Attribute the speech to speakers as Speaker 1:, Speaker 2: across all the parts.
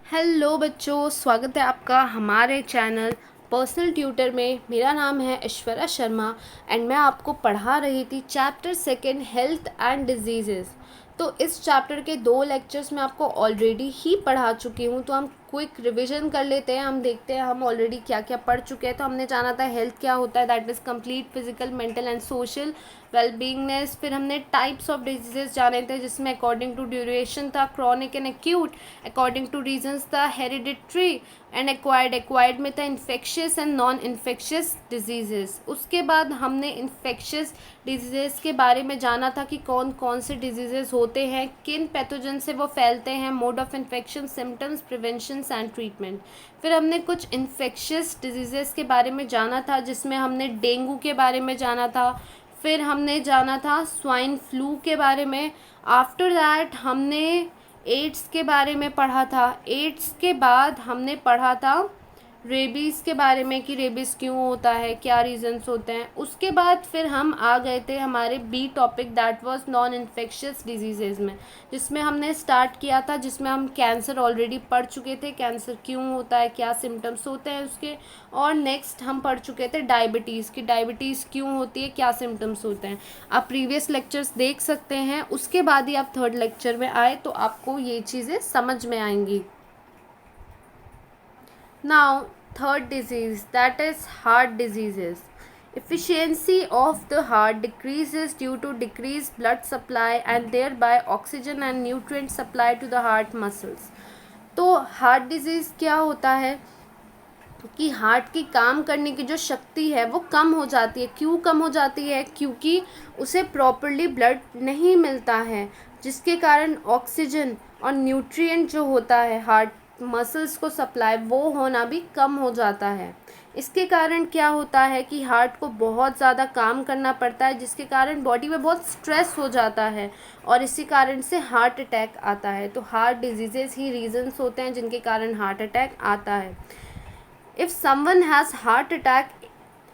Speaker 1: Hello बच्चों, स्वागत है आपका हमारे चैनल पर्सनल ट्यूटर में। मेरा नाम है ऐश्वर्या शर्मा एंड मैं आपको पढ़ा रही थी chapter second health and diseases. तो इस चैप्टर के 2 लेक्चर्स मैं आपको ऑलरेडी ही पढ़ा चुकी हूँ, तो हम क्विक रिवीजन कर लेते हैं। हम देखते हैं हम ऑलरेडी क्या क्या पढ़ चुके हैं। तो हमने जाना था हेल्थ क्या होता है, that is complete physical mental and social wellbeingness. फिर हमने टाइप्स ऑफ डिजीजेस जाने थे, जिसमें अकॉर्डिंग टू ड्यूरेशन था chronic and acute, according to reasons था हेरिडिटरी एंड एक्वायर्ड। एक्वायर्ड में था infectious and non infectious diseases. उसके बाद हमने इन्फेक्शियस डिजीजेस के बारे में जाना था कि कौन कौन से डिजीजेस होते हैं, किन पैथोजन से वो फैलते हैं, mode of infection, symptoms, prevention and treatment. फिर हमने कुछ इन्फेक्शियस डिजीजेस के बारे में जाना था, जिसमें हमने डेंगू के बारे में जाना था। फिर हमने जाना था स्वाइन फ्लू के बारे में। आफ्टर दैट हमने एड्स के बारे में पढ़ा था। एड्स के बाद हमने पढ़ा था रेबीज़ के बारे में कि रेबीज़ क्यों होता है, क्या रीजंस होते हैं। उसके बाद फिर हम आ गए थे हमारे बी topic, that was non infectious diseases में, जिसमें हमने स्टार्ट किया था, जिसमें हम कैंसर ऑलरेडी पढ़ चुके थे, कैंसर क्यों होता है, क्या सिम्टम्स होते हैं उसके। और नेक्स्ट हम पढ़ चुके थे डायबिटीज़ की, डायबिटीज़ क्यों होती है, क्या सिम्टम्स होते हैं। आप प्रीवियस लेक्चर्स देख सकते हैं। उसके बाद ही आप थर्ड लेक्चर में आए तो आपको ये चीज़ें समझ में आएंगी। Now, third disease, that is heart diseases. Efficiency of the heart decreases due to decreased blood supply and thereby oxygen and nutrient supply to the heart muscles. तो हार्ट डिजीज़ क्या होता है कि हार्ट की काम करने की जो शक्ति है वो कम हो जाती है। क्यों कम हो जाती है? क्योंकि उसे प्रॉपरली ब्लड नहीं मिलता है, जिसके कारण ऑक्सीजन और न्यूट्रिएंट जो होता है हार्ट मसल्स को सप्लाई, वो होना भी कम हो जाता है। इसके कारण क्या होता है कि हार्ट को बहुत ज़्यादा काम करना पड़ता है, जिसके कारण बॉडी में बहुत स्ट्रेस हो जाता है और इसी कारण से हार्ट अटैक आता है। तो हार्ट डिजीज़ेस ही रीजंस होते हैं जिनके कारण हार्ट अटैक आता है। If someone has heart attack,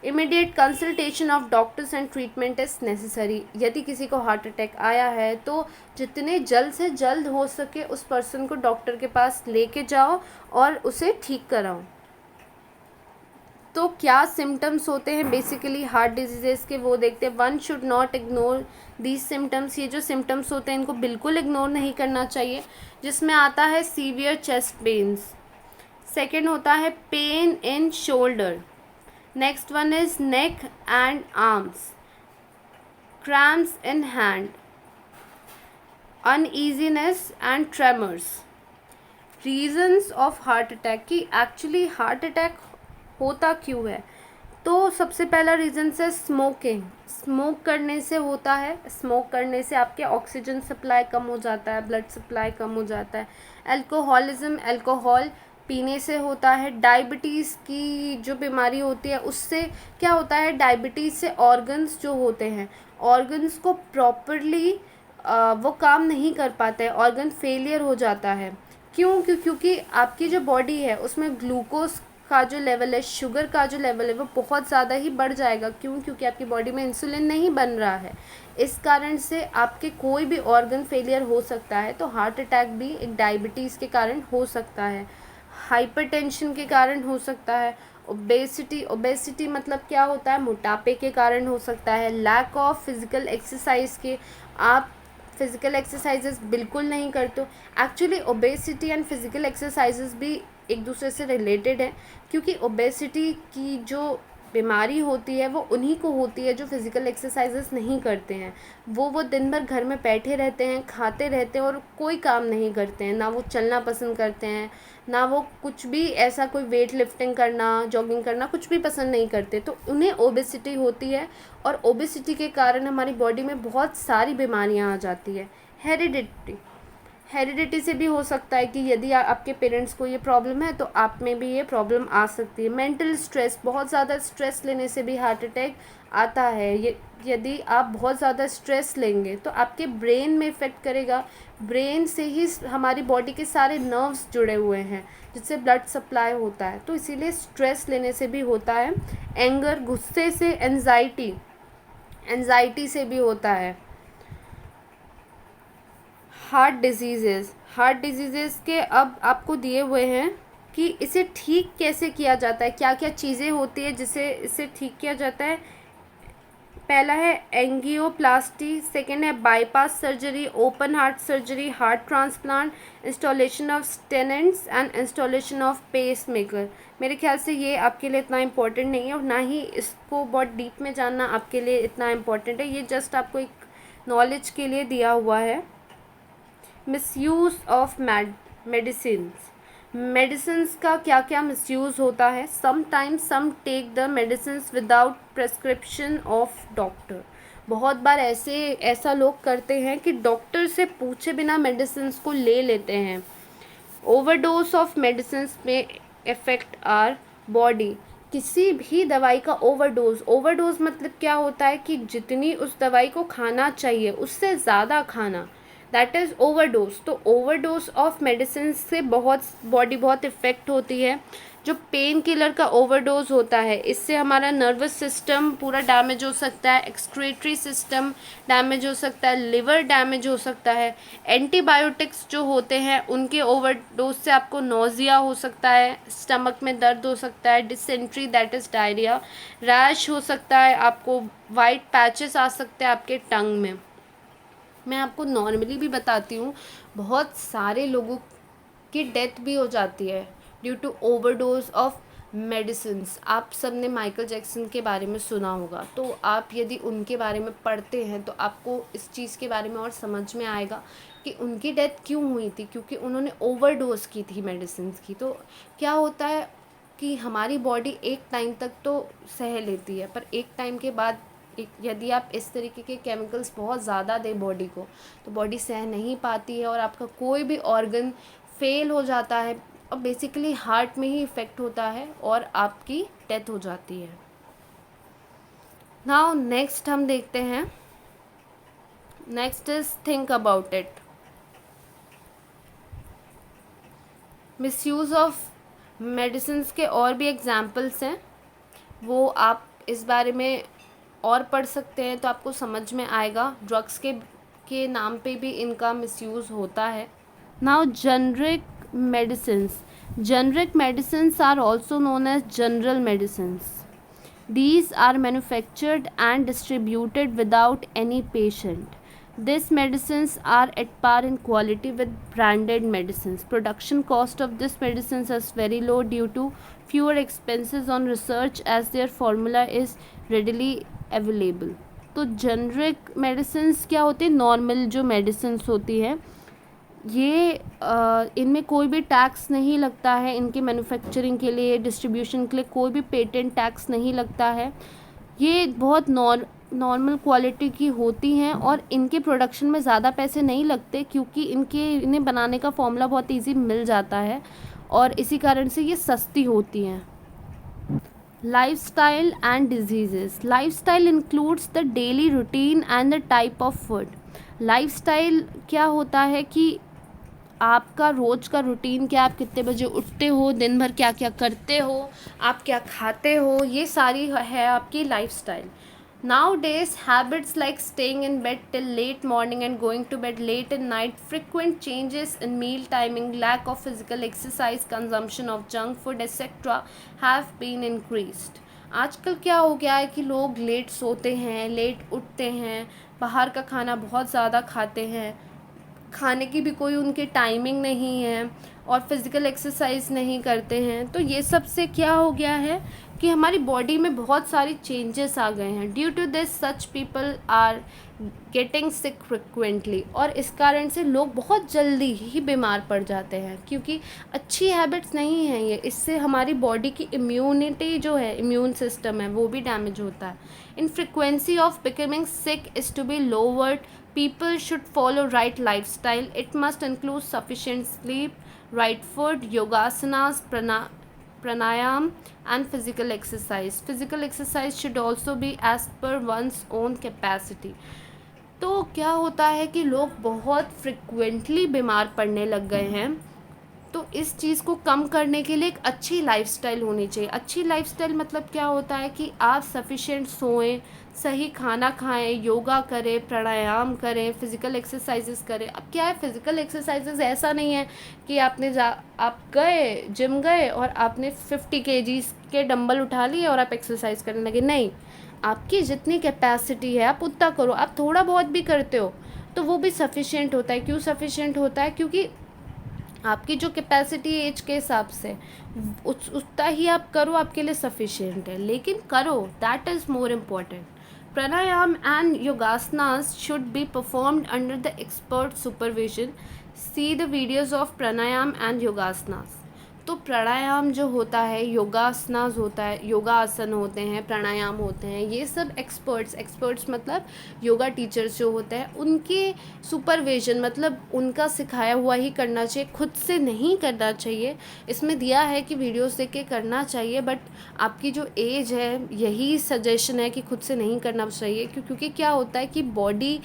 Speaker 1: immediate consultation of doctors and treatment is necessary. यदि किसी को हार्ट अटैक आया है तो जितने जल्द से जल्द हो सके उस पर्सन को डॉक्टर के पास लेके जाओ और उसे ठीक कराओ। तो क्या सिम्टम्स होते हैं बेसिकली हार्ट डिजीज़ेस के, वो देखते हैं। One should not ignore these symptoms. ये जो सिम्टम्स होते हैं इनको बिल्कुल इग्नोर नहीं करना चाहिए, जिसमें आता है सीवियर चेस्ट पेन्स। सेकेंड होता है pain in shoulder. Next one is neck and arms, cramps in hand, uneasiness and tremors. Reasons of heart attack की एक्चुअली हार्ट अटैक होता क्यों है, तो सबसे पहला रीज़न है स्मोकिंग। स्मोक करने से होता है। स्मोक करने से आपके ऑक्सीजन सप्लाई कम हो जाता है, ब्लड सप्लाई कम हो जाता है। अल्कोहलिज्म, अल्कोहल पीने से होता है। डायबिटीज़ की जो बीमारी होती है उससे क्या होता है, डायबिटीज़ से ऑर्गन्स जो होते हैं, ऑर्गन्स को प्रॉपरली वो काम नहीं कर पाते हैं, ऑर्गन फेलियर हो जाता है। क्योंकि आपकी जो बॉडी है उसमें ग्लूकोज का जो लेवल है, शुगर का जो लेवल है, वो बहुत ज़्यादा ही बढ़ जाएगा। क्योंकि आपकी बॉडी में इंसुलिन नहीं बन रहा है। इस कारण से आपके कोई भी ऑर्गन फेलियर हो सकता है। तो हार्ट अटैक भी एक डायबिटीज़ के कारण हो सकता है, हाइपरटेंशन के कारण हो सकता है, ओबेसिटी मतलब क्या होता है, मोटापे के कारण हो सकता है, लैक ऑफ फिज़िकल एक्सरसाइज के, आप फिज़िकल एक्सरसाइजेस बिल्कुल नहीं करते हो। Actually obesity and physical exercises भी एक दूसरे से रिलेटेड है, क्योंकि ओबेसिटी की जो बीमारी होती है वो उन्हीं को होती है जो फिज़िकल एक्सरसाइजेस नहीं करते हैं। वो दिन भर घर में बैठे रहते हैं, खाते रहते हैं और कोई काम नहीं करते हैं। ना वो चलना पसंद करते हैं, ना वो कुछ भी ऐसा कोई वेट लिफ्टिंग करना, जॉगिंग करना कुछ भी पसंद नहीं करते, तो उन्हें ओबेसिटी होती है। और ओबेसिटी के कारण हमारी बॉडी में बहुत सारी बीमारियां आ जाती है। हेरिडिटी से भी हो सकता है कि यदि आपके पेरेंट्स को ये प्रॉब्लम है तो आप में भी ये प्रॉब्लम आ सकती है। मेंटल स्ट्रेस, बहुत ज़्यादा स्ट्रेस लेने से भी हार्ट अटैक आता है। यदि आप बहुत ज़्यादा स्ट्रेस लेंगे तो आपके ब्रेन में इफ़ेक्ट करेगा। ब्रेन से ही हमारी बॉडी के सारे नर्व्स जुड़े हुए हैं जिससे ब्लड सप्लाई होता है, तो इसीलिए स्ट्रेस लेने से भी होता है। एंगर, गुस्से से, एंजाइटी से भी होता है। हार्ट डिजीज़ेज़ के अब आपको दिए हुए हैं कि इसे ठीक कैसे किया जाता है, क्या क्या चीज़ें होती है जिसे इसे ठीक किया जाता है। पहला है एंगियोप्लास्टी, सेकेंड है bypass surgery, open heart surgery, heart transplant, installation of stents and installation of pacemaker. मेरे ख्याल से ये आपके लिए इतना इम्पोर्टेंट नहीं है और ना ही इसको बहुत डीप में जानना आपके लिए इतना इम्पोर्टेंट है, ये जस्ट आपको एक नॉलेज के लिए दिया हुआ है। मिसयूज़ ऑफ मेडिसिन्स, मेडिसिन्स का क्या क्या मिसयूज़ होता है। Sometimes some take the medicines without prescription of doctor. बहुत बार ऐसा लोग करते हैं कि डॉक्टर से पूछे बिना मेडिसिन्स को ले लेते हैं। ओवरडोज ऑफ मेडिसिन्स में इफ़ेक्ट आर बॉडी, किसी भी दवाई का ओवरडोज मतलब क्या होता है कि जितनी उस दवाई को खाना चाहिए उससे ज़्यादा खाना, दैट इज़ ओवरडोज। तो ओवरडोज ऑफ मेडिसिन से बॉडी बहुत इफ़ेक्ट होती है। जो पेन किलर का ओवरडोज होता है, इससे हमारा नर्वस सिस्टम पूरा डैमेज हो सकता है, एक्सक्रीटरी सिस्टम डैमेज हो सकता है, लिवर डैमेज हो सकता है। एंटीबायोटिक्स जो होते हैं उनके ओवरडोज से आपको नोज़िया हो सकता है, स्टमक में दर्द हो सकता है, dysentery that is diarrhoea, rash हो सकता है, आपको वाइट पैचेस आ सकते हैं आपके टंग में। मैं आपको नॉर्मली भी बताती हूँ, बहुत सारे लोगों की डेथ भी हो जाती है due to overdose of medicines. आप सब ने माइकल जैक्सन के बारे में सुना होगा, तो आप यदि उनके बारे में पढ़ते हैं तो आपको इस चीज़ के बारे में और समझ में आएगा कि उनकी डेथ क्यों हुई थी, क्योंकि उन्होंने ओवरडोज की थी मेडिसिन्स की। तो क्या होता है कि हमारी बॉडी एक टाइम तक तो सह लेती है, पर एक टाइम के बाद यदि आप इस तरीके के केमिकल्स बहुत ज़्यादा दें बॉडी को, तो बॉडी सह नहीं पाती है और आपका कोई भी ऑर्गन फेल हो जाता है और बेसिकली हार्ट में ही इफ़ेक्ट होता है और आपकी डेथ हो जाती है। नाउ नेक्स्ट हम देखते हैं, next is think about it. Misuse of medicines के और भी एग्जाम्पल्स हैं, वो आप इस बारे में और पढ़ सकते हैं तो आपको समझ में आएगा। ड्रग्स के नाम पे भी इनका मिसयूज़ होता है। Now generic medicines are also known as general medicines. These are manufactured and distributed without any patient. These medicines are at par in quality with branded medicines. Production cost of these medicines is very low due to fewer expenses on research as their formula is readily available. तो generic medicines क्या होती है, normal जो medicines होती है, ये इनमें कोई भी टैक्स नहीं लगता है, इनके मैन्युफैक्चरिंग के लिए, डिस्ट्रीब्यूशन के लिए कोई भी पेटेंट टैक्स नहीं लगता है। ये बहुत नॉर्मल क्वालिटी की होती हैं और इनके प्रोडक्शन में ज़्यादा पैसे नहीं लगते क्योंकि इन्हें बनाने का फॉर्मूला बहुत ईजी मिल जाता है और इसी कारण से ये सस्ती होती हैं। Lifestyle and diseases. Lifestyle includes the daily routine and the type of food. Lifestyle क्या होता है कि आपका रोज़ का रूटीन क्या, आप कितने बजे उठते हो, दिन भर क्या क्या करते हो, आप क्या खाते हो, ये सारी है आपकी lifestyle. Nowadays, habits like staying in bed till late morning and going to bed late at night, frequent changes in meal timing, lack of physical exercise, consumption of junk food, etc. have been increased. आजकल क्या हो गया है कि लोग late सोते हैं, late उठते हैं, बाहर का खाना बहुत ज़्यादा खाते हैं, खाने की भी कोई उनकी टाइमिंग नहीं है और फिज़िकल एक्सरसाइज नहीं करते हैं। तो ये सब से क्या हो गया है कि हमारी बॉडी में बहुत सारी चेंजेस आ गए हैं। Due to this such people are getting sick frequently, और इस कारण से लोग बहुत जल्दी ही बीमार पड़ जाते हैं क्योंकि अच्छी हैबिट्स नहीं हैं ये। इससे हमारी बॉडी की इम्यूनिटी जो है, इम्यून सिस्टम है, वो भी डैमेज होता है। In frequency of becoming sick is to be lowered. People should follow right lifestyle. It must include sufficient sleep, right food, yogasanas, pranayam and physical exercise. Physical exercise should also be as per one's own capacity. तो क्या होता है कि लोग बहुत frequently बीमार पड़ने लग गए हैं। तो इस चीज़ को कम करने के लिए एक अच्छी लाइफस्टाइल होनी चाहिए। अच्छी लाइफस्टाइल मतलब क्या होता है कि आप सफिशिएंट सोएं, सही खाना खाएं, योगा करें, प्राणायाम करें, फिज़िकल एक्सरसाइजेस करें। अब क्या है, फिज़िकल एक्सरसाइजेस ऐसा नहीं है कि आप गए जिम गए और आपने 50 केजीज़ के डंबल उठा लिए और आप एक्सरसाइज करने लगे। नहीं, आपकी जितनी कैपेसिटी है आप उतना करो। आप थोड़ा बहुत भी करते हो तो वो भी सफिशिएंट होता है। क्यों सफिशिएंट होता है? क्योंकि आपकी जो कैपेसिटी है एज के हिसाब से उतना ही आप करो, आपके लिए सफिशिएंट है। लेकिन करो, that is more important. Pranayama and yogasanas should be performed under the expert supervision. See the videos of pranayama and yogasanas. तो प्राणायाम जो होता है, योगासनास होता है, योगासन होते हैं, प्राणायाम होते हैं, ये सब एक्सपर्ट्स मतलब योगा टीचर्स जो होते हैं उनके सुपरविजन, मतलब उनका सिखाया हुआ ही करना चाहिए, खुद से नहीं करना चाहिए। इसमें दिया है कि वीडियोस देख के करना चाहिए, बट आपकी जो एज है यही सजेशन है कि खुद से नहीं करना चाहिए। क्योंकि क्या होता है कि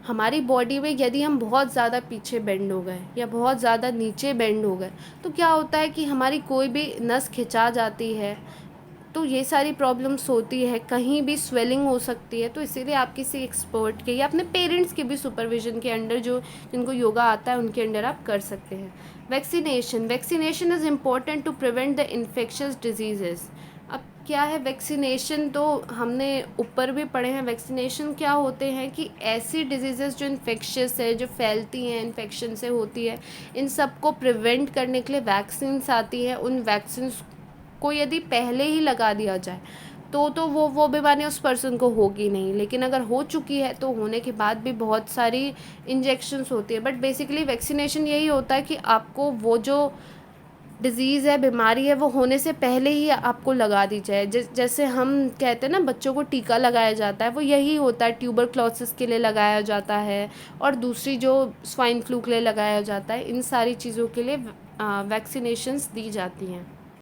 Speaker 1: हमारी बॉडी में यदि हम बहुत ज़्यादा पीछे बेंड हो गए या बहुत ज़्यादा नीचे बेंड हो गए तो क्या होता है कि हमारी कोई भी नस खिंचा जाती है, तो ये सारी प्रॉब्लम्स होती है, कहीं भी स्वेलिंग हो सकती है। तो इसीलिए आप किसी एक्सपर्ट के या अपने पेरेंट्स के भी सुपरविजन के अंडर, जो जिनको योगा आता है उनके अंडर आप कर सकते हैं। Vaccination is important to prevent the infectious diseases. अब क्या है वैक्सीनेशन, तो हमने ऊपर भी पढ़े हैं। वैक्सीनेशन क्या होते हैं कि ऐसी डिजीज़ेस जो इन्फेक्शियस है, जो फैलती हैं, इन्फेक्शन से होती है, इन सब को प्रिवेंट करने के लिए वैक्सीन्स आती है। उन वैक्सीन्स को यदि पहले ही लगा दिया जाए तो वो बीमारी उस पर्सन को होगी नहीं। लेकिन अगर हो चुकी है तो होने के बाद भी बहुत सारी इंजेक्शंस होती है। बट बेसिकली वैक्सीनेशन यही होता है कि आपको वो जो डिज़ीज़ है, बीमारी है, वो होने से पहले ही आपको लगा दी जाए। जैसे हम कहते हैं ना बच्चों को टीका लगाया जाता है, वो यही होता है। ट्यूबरक्लोसिस के लिए लगाया जाता है और दूसरी जो स्वाइन फ्लू के लिए लगाया जाता है। इन सारी चीज़ों के लिए वैक्सीनेशंस दी जाती हैं।